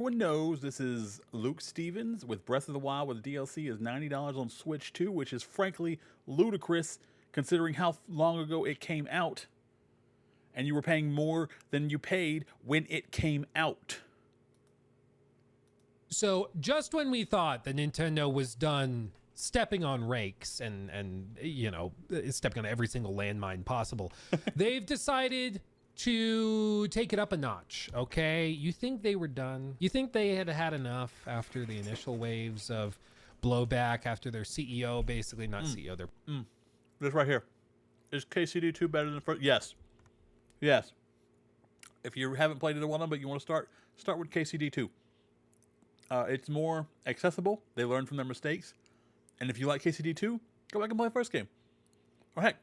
Everyone knows this is Luke Stevens with Breath of the Wild with DLC is $90 on Switch 2, which is frankly ludicrous considering how long ago it came out. And you were paying more than you paid when it came out. So just when we thought that Nintendo was done stepping on rakes and stepping on every single landmine possible, they've decided to take it up a notch. Okay, you think they were done? You think they had had enough after the initial waves of blowback after their CEO, basically not CEO, their This right here. Is KCD2 better than the first? Yes. Yes. If you haven't played either one of them, but you want to start with KCD2. It's more accessible. They learn from their mistakes. And if you like KCD2, go back and play the first game. Or heck,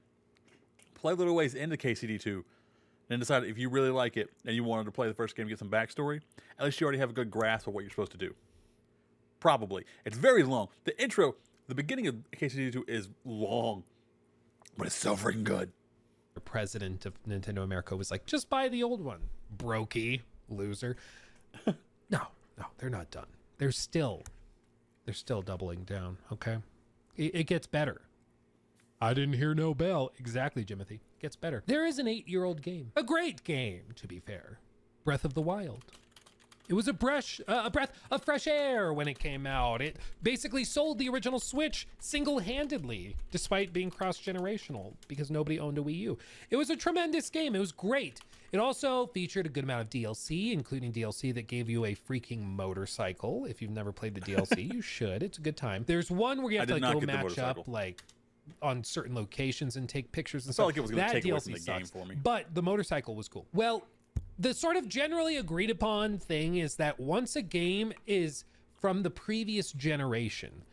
play a little ways into KCD2. Then decide if you really like it and you wanted to play the first game and get some backstory. At least you already have a good grasp of what you're supposed to do. Probably. It's very long. The intro, the beginning of KCD2 is long. But it's so freaking good. The president of Nintendo America was like, just buy the old one, brokey, loser. No, they're not done. They're still doubling down, okay? It gets better. I didn't hear no bell. Exactly, Jimothy. Gets better. There is an 8-year-old game. A great game, to be fair. Breath of the Wild. It was a breath of fresh air when it came out. It basically sold the original Switch single-handedly, despite being cross-generational, because nobody owned a Wii U. It was a tremendous game. It was great. It also featured a good amount of DLC, including DLC that gave you a freaking motorcycle. If you've never played the DLC, you should. It's a good time. There's one where you have to go match up on certain locations and take pictures and stuff. Like it was going to take away from the game for me. But the motorcycle was cool. Well, the sort of generally agreed upon thing is that once a game is from the previous generation,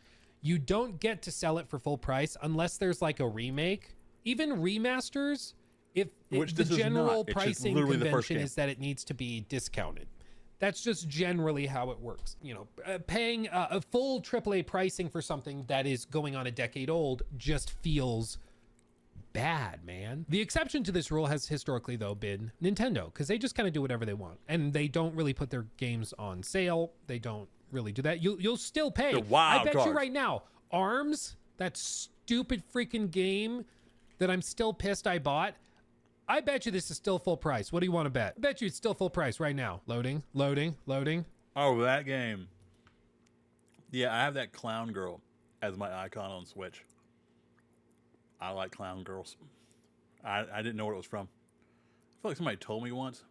you don't get to sell it for full price unless there's like a remake. Even remasters, the general pricing convention is that it needs to be discounted. That's just generally how it works. Paying a full AAA pricing for something that is going on a decade old just feels bad, man. The exception to this rule has historically, though, been Nintendo, because they just kind of do whatever they want. And they don't really put their games on sale. They don't really do that. You'll still pay. I bet you right now, ARMS, that stupid freaking game that I'm still pissed I bought, I bet you this is still full price. What do you want to bet? I bet you it's still full price right now. Loading. Oh, that game. Yeah, I have that clown girl as my icon on Switch. I like clown girls. I didn't know what it was from. I feel like somebody told me once.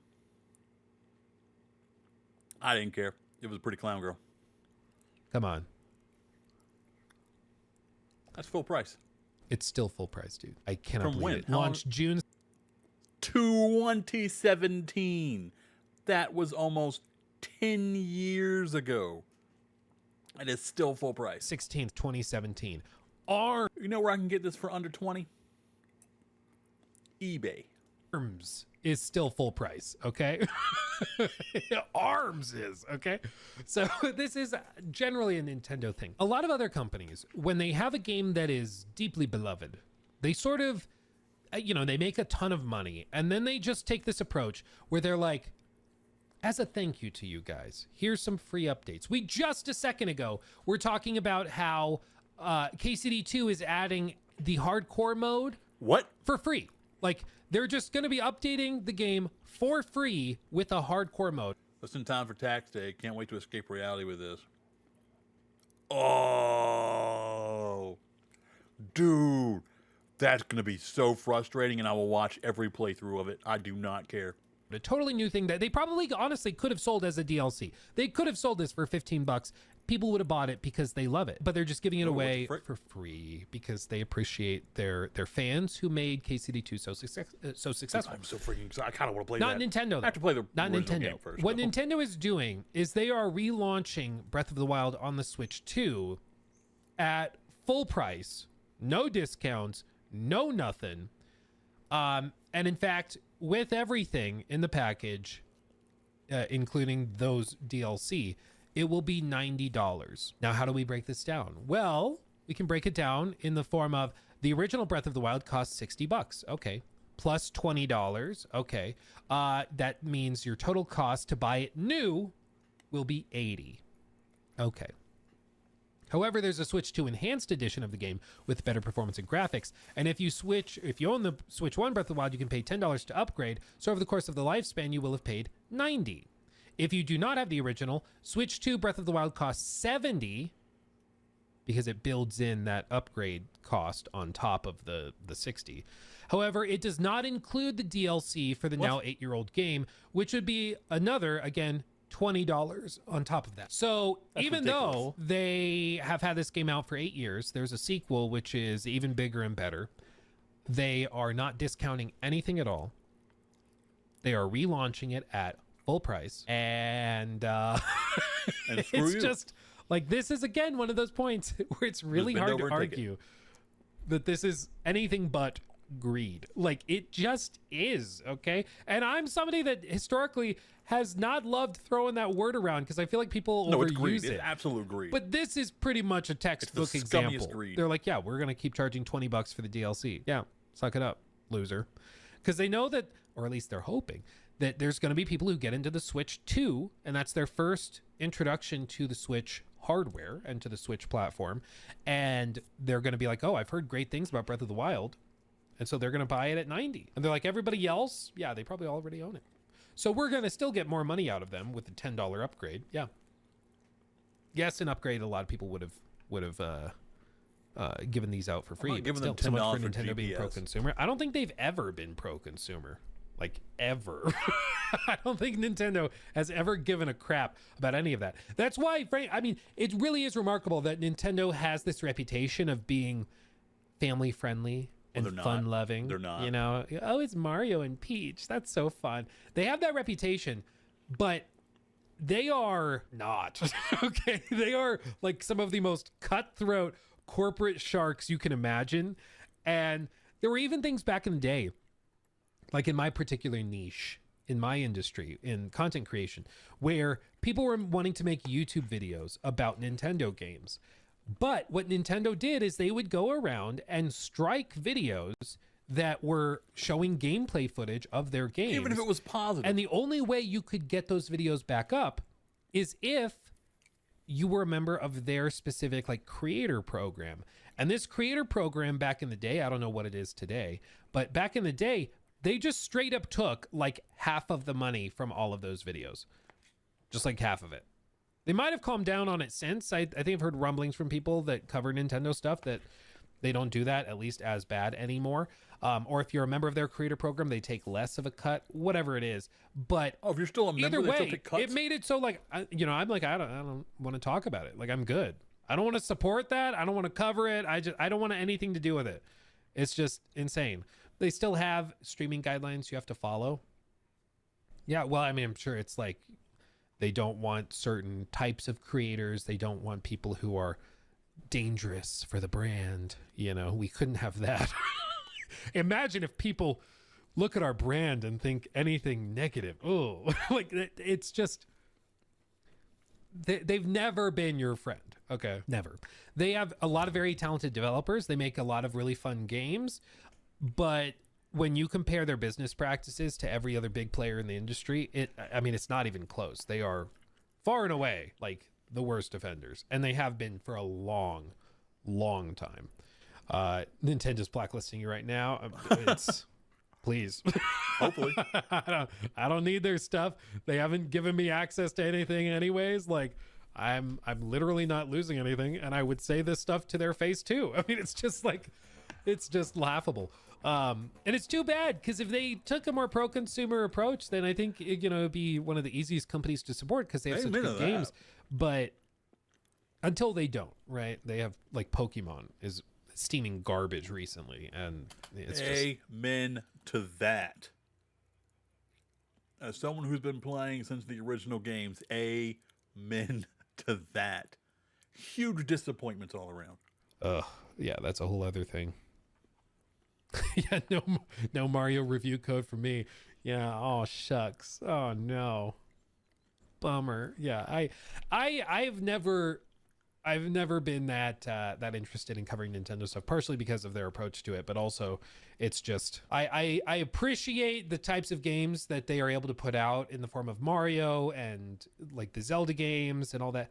I didn't care. It was a pretty clown girl. Come on. That's full price. It's still full price, dude. I cannot From believe when? it. Launched June 2017. That was almost 10 years ago. And it's still full price. 16th, 2017. You know where I can get this for under 20? eBay. ARMS is still full price, okay? ARMS is, okay? So this is generally a Nintendo thing. A lot of other companies, when they have a game that is deeply beloved, they sort of, they make a ton of money, and then they just take this approach where they're like, as a thank you to you guys, here's some free updates. We just a second ago were talking about how KCD2 is adding the hardcore mode. What? For free. Like, they're just going to be updating the game for free with a hardcore mode. Just in time for tax day. Can't wait to escape reality with this. Oh, dude. That's going to be so frustrating, and I will watch every playthrough of it. I do not care. A totally new thing that they probably honestly could have sold as a DLC. They could have sold this for $15. People would have bought it because they love it, but they're just giving it away for free because they appreciate their fans who made KCD2 so successful. I'm so freaking excited. I kind of want to play Not that. Nintendo, though. I have to play the Not original Nintendo. game first. What Nintendo is doing is they are relaunching Breath of the Wild on the Switch 2 at full price, no discounts, no nothing. And in fact, with everything in the package, including those DLC, it will be $90. Now, how do we break this down? Well, we can break it down in the form of the original Breath of the Wild costs $60. Okay. Plus $20. Okay. That means your total cost to buy it new will be $80. Okay. However, there's a Switch 2 Enhanced Edition of the game with better performance and graphics. And if you own the Switch 1 Breath of the Wild, you can pay $10 to upgrade. So over the course of the lifespan, you will have paid $90. If you do not have the original, Switch 2 Breath of the Wild costs $70 because it builds in that upgrade cost on top of the $60. However, it does not include the DLC for the now 8-year-old game, which would be another, again, $20 on top of that. So That's even ridiculous. though they have had this game out for 8 years, there's a sequel which is even bigger and better. They are not discounting anything at all. They are relaunching it at full price. And, And screw it's you. just like, this is again one of those points where it's really bend hard to over and take it. argue that this is anything but greed. Like, it just is. Okay. And I'm somebody that historically has not loved throwing that word around because I feel like people No, it's greed. overuse it. It's absolute greed. But this is pretty much a textbook scummiest example. greed. They're like, yeah, we're going to keep charging $20 for the DLC. Yeah, suck it up, loser. Because they know that, or at least they're hoping, that there's going to be people who get into the Switch 2, and that's their first introduction to the Switch hardware and to the Switch platform. And they're going to be like, oh, I've heard great things about Breath of the Wild. And so they're going to buy it at $90. And they're like, everybody else, yeah, they probably already own it. So we're going to still get more money out of them with the $10 upgrade. Yeah. Yes, an upgrade, a lot of people would have given these out for free. not But giving still, them so much $10 for for Nintendo being GPS. pro-consumer. I don't think they've ever been pro-consumer. Like, ever. I don't think Nintendo has ever given a crap about any of that. That's why, I mean, it really is remarkable that Nintendo has this reputation of being family-friendly and they're not. fun-loving. They're not. You know, oh, it's Mario and Peach. That's so fun. They have that reputation, but they are not. Okay, they are like some of the most cutthroat corporate sharks you can imagine. And there were even things back in the day, like in my particular niche, in my industry, in content creation, where people were wanting to make YouTube videos about Nintendo games. But what Nintendo did is they would go around and strike videos that were showing gameplay footage of their games. Even if it was positive. And the only way you could get those videos back up is if you were a member of their specific like creator program. And this creator program back in the day, I don't know what it is today, but back in the day, they just straight up took like half of the money from all of those videos. Just like half of it. They might have calmed down on it since. I think I've heard rumblings from people that cover Nintendo stuff that they don't do that at least as bad anymore. Or if you're a member of their creator program, they take less of a cut, whatever it is. But if you're still a member, either they still way, take cuts. it made it so like, I'm like, I don't want to talk about it. Like, I'm good. I don't want to support that. I don't want to cover it. I don't want anything to do with it. It's just insane. They still have streaming guidelines you have to follow. Yeah, well, I mean, I'm sure it's like they don't want certain types of creators. They don't want people who are dangerous for the brand. You know, we couldn't have that. Imagine if people look at our brand and think anything negative. Oh, like it's just, they've never been your friend. Okay. Never. They have a lot of very talented developers. They make a lot of really fun games, but when you compare their business practices to every other big player in the industry, it's not even close. They are far and away like the worst offenders, and they have been for a long, long time. Nintendo's blacklisting you right now. It's please. Hopefully. I don't need their stuff. They haven't given me access to anything anyways. Like I'm literally not losing anything, and I would say this stuff to their face too. I mean, it's just laughable. And it's too bad, because if they took a more pro-consumer approach, then I think it'd be one of the easiest companies to support because they have such Amen good to that. games. But until they don't, right? They have like Pokemon is steaming garbage recently, and it's just Amen to that. As someone who's been playing since the original games, amen to that. Huge disappointments all around. yeah, that's a whole other thing. Yeah, no Mario review code for me. Yeah, oh shucks. Oh no. Bummer. Yeah, I've never I've never been that interested in covering Nintendo stuff, partially because of their approach to it, but also it's just I appreciate the types of games that they are able to put out in the form of Mario and like the Zelda games and all that.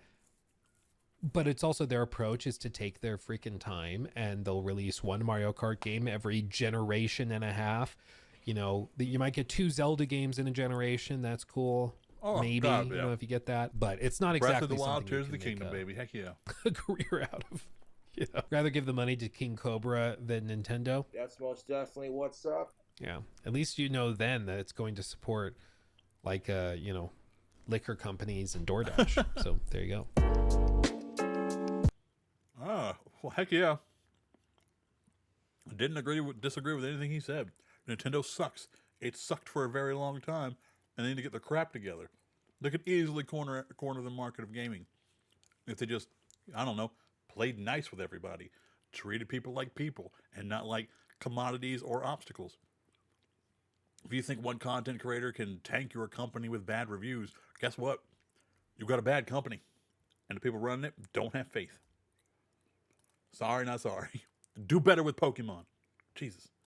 But it's also their approach is to take their freaking time, and they'll release one Mario Kart game every generation and a half. You know, you might get 2 Zelda games in a generation. That's cool. Oh, Maybe, God, you yeah. know, if you get that, but it's not Breath exactly of the Wild, something Tears you of the can make Kingdom, baby. Heck yeah. a career out of. Yeah. Rather give the money to King Cobra than Nintendo. That's most definitely what's up. Yeah. At least you know then that it's going to support like you know, liquor companies and DoorDash. So there you go. Ah, well, heck yeah. I didn't disagree with anything he said. Nintendo sucks. It sucked for a very long time, and they need to get their crap together. They could easily corner the market of gaming if they just, I don't know, played nice with everybody, treated people like people, and not like commodities or obstacles. If you think one content creator can tank your company with bad reviews, guess what? You've got a bad company, and the people running it don't have faith. Sorry, not sorry. Do better with Pokemon. Jesus.